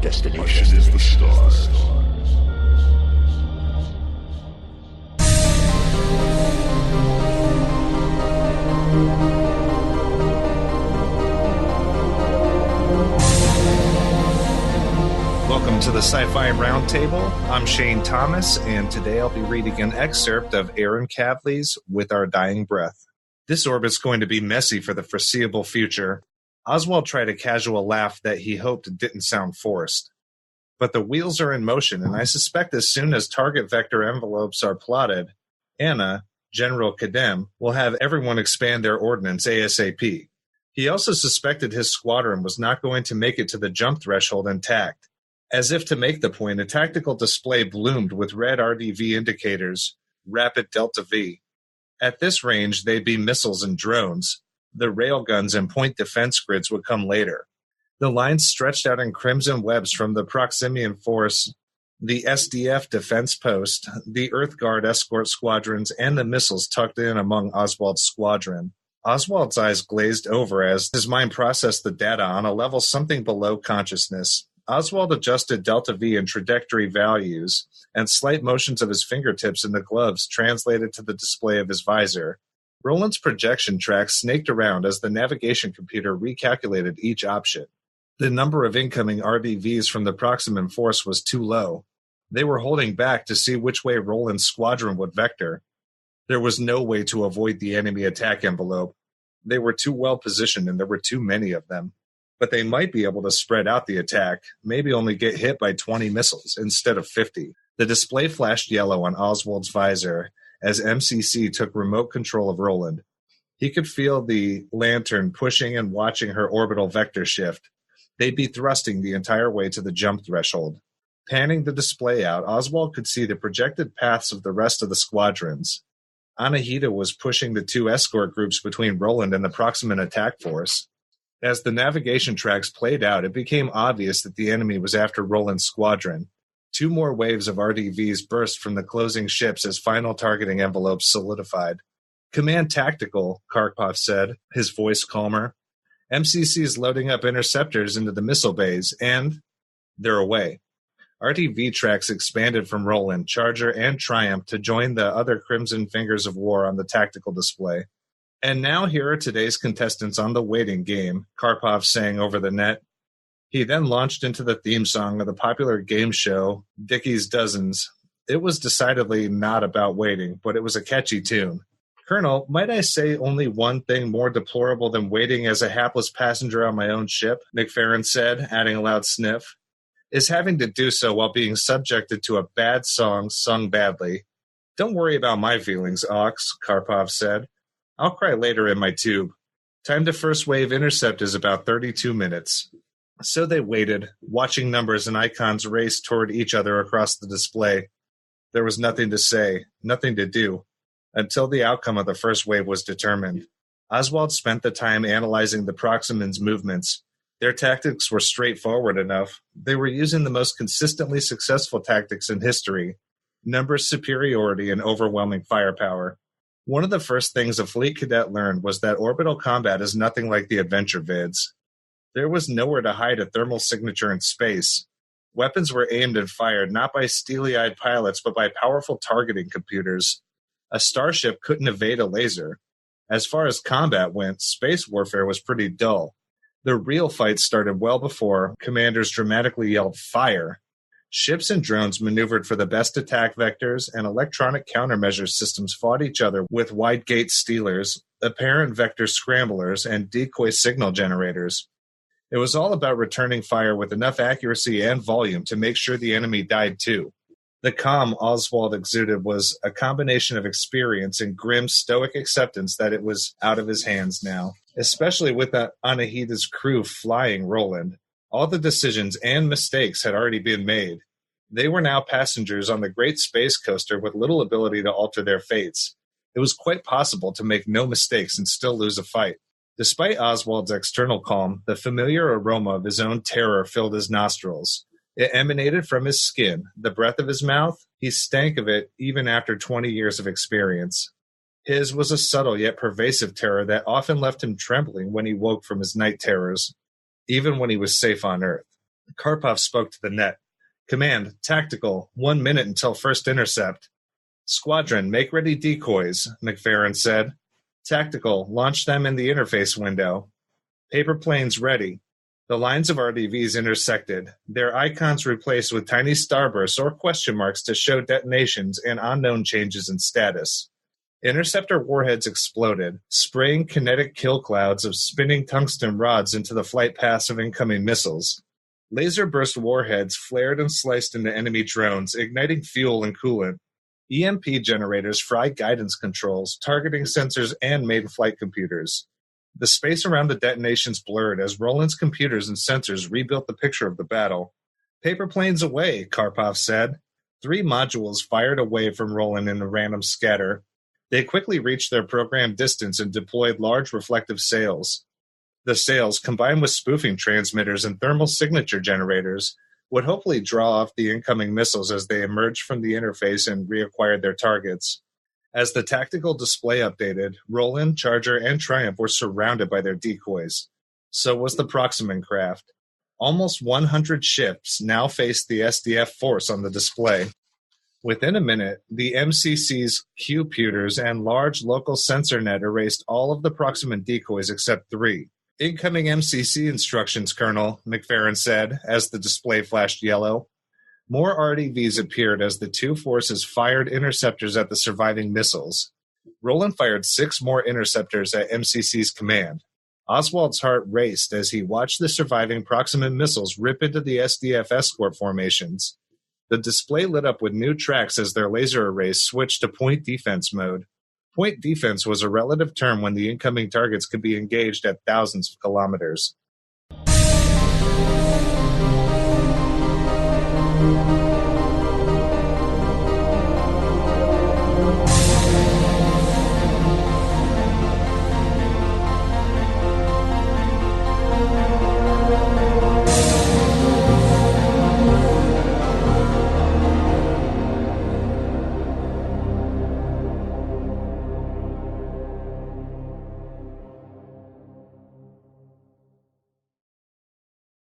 destination is the stars. Welcome to the Sci-Fi Roundtable. I'm Shane Thomas, and today I'll be reading an excerpt of Aaron Kavli's With Our Dying Breath. This orbit's going to be messy for the foreseeable future. Oswald tried a casual laugh that he hoped didn't sound forced. But the wheels are in motion, and I suspect as soon as target vector envelopes are plotted, Anna, General Kadem, will have everyone expand their ordnance ASAP. He also suspected his squadron was not going to make it to the jump threshold intact. As if to make the point, a tactical display bloomed with red RDV indicators, Rapid Delta V. At this range, they'd be missiles and drones. The railguns and point defense grids would come later. The lines stretched out in crimson webs from the Proximian Force, the SDF defense post, the Earth Guard escort squadrons, and the missiles tucked in among Oswald's squadron. Oswald's eyes glazed over as his mind processed the data on a level something below consciousness. Oswald adjusted Delta V and trajectory values, and slight motions of his fingertips in the gloves translated to the display of his visor. Roland's projection track snaked around as the navigation computer recalculated each option. The number of incoming RDVs from the Proximian Force was too low. They were holding back to see which way Roland's squadron would vector. There was no way to avoid the enemy attack envelope. They were too well positioned and there were too many of them. But they might be able to spread out the attack, maybe only get hit by 20 missiles instead of 50. The display flashed yellow on Oswald's visor as MCC took remote control of Roland. He could feel the lantern pushing and watching her orbital vector shift. They'd be thrusting the entire way to the jump threshold. Panning the display out, Oswald could see the projected paths of the rest of the squadrons. Anahita was pushing the two escort groups between Roland and the Proximian attack force. As the navigation tracks played out, it became obvious that the enemy was after Roland's squadron. Two more waves of RDVs burst from the closing ships as final targeting envelopes solidified. Command Tactical, Karpov said, his voice calmer. MCC's loading up interceptors into the missile bays, and they're away. RDV tracks expanded from Roland, Charger, and Triumph to join the other Crimson Fingers of War on the tactical display. And now here are today's contestants on the waiting game, Karpov sang over the net. He then launched into the theme song of the popular game show, Dickie's Dozens. It was decidedly not about waiting, but it was a catchy tune. Colonel, might I say only one thing more deplorable than waiting as a hapless passenger on my own ship, McFerrin said, adding a loud sniff, is having to do so while being subjected to a bad song sung badly. Don't worry about my feelings, Ox, Karpov said. I'll cry later in my tube. Time to first wave intercept is about 32 minutes. So they waited, watching numbers and icons race toward each other across the display. There was nothing to say, nothing to do, until the outcome of the first wave was determined. Oswald spent the time analyzing the Proximians' movements. Their tactics were straightforward enough. They were using the most consistently successful tactics in history, numbers superiority and overwhelming firepower. One of the first things a fleet cadet learned was that orbital combat is nothing like the adventure vids. There was nowhere to hide a thermal signature in space. Weapons were aimed and fired not by steely-eyed pilots but by powerful targeting computers. A starship couldn't evade a laser. As far as combat went, space warfare was pretty dull. The real fight started well before commanders dramatically yelled fire. Ships and drones maneuvered for the best attack vectors, and electronic countermeasure systems fought each other with wide-gate stealers, apparent vector scramblers, and decoy signal generators. It was all about returning fire with enough accuracy and volume to make sure the enemy died too. The calm Oswald exuded was a combination of experience and grim, stoic acceptance that it was out of his hands now, especially with Anahita's crew flying Roland. All the decisions and mistakes had already been made. They were now passengers on the great space coaster with little ability to alter their fates. It was quite possible to make no mistakes and still lose a fight. Despite Oswald's external calm, the familiar aroma of his own terror filled his nostrils. It emanated from his skin, the breath of his mouth. He stank of it even after 20 years of experience. His was a subtle yet pervasive terror that often left him trembling when he woke from his night terrors, even when he was safe on Earth. Karpov spoke to the net. Command, tactical, 1 minute until first intercept. Squadron, make ready decoys, McFerrin said. Tactical, launch them in the interface window. Paper planes ready. The lines of RDVs intersected, their icons replaced with tiny starbursts or question marks to show detonations and unknown changes in status. Interceptor warheads exploded, spraying kinetic kill clouds of spinning tungsten rods into the flight paths of incoming missiles. Laser burst warheads flared and sliced into enemy drones, igniting fuel and coolant. EMP generators fried guidance controls, targeting sensors, and main flight computers. The space around the detonations blurred as Roland's computers and sensors rebuilt the picture of the battle. Paper planes away, Karpov said. 3 modules fired away from Roland in a random scatter. They quickly reached their programmed distance and deployed large reflective sails. The sails, combined with spoofing transmitters and thermal signature generators, would hopefully draw off the incoming missiles as they emerged from the interface and reacquired their targets. As the tactical display updated, Roland, Charger, and Triumph were surrounded by their decoys. So was the Proximan craft. Almost 100 ships now faced the SDF force on the display. Within a minute, the MCC's computers and large local sensor net erased all of the Proximan decoys except 3. Incoming MCC instructions, Colonel, McFerrin said, as the display flashed yellow. More RDVs appeared as the 2 forces fired interceptors at the surviving missiles. Roland fired 6 more interceptors at MCC's command. Oswald's heart raced as he watched the surviving Proximan missiles rip into the SDF escort formations. The display lit up with new tracks as their laser arrays switched to point defense mode. Point defense was a relative term when the incoming targets could be engaged at thousands of kilometers.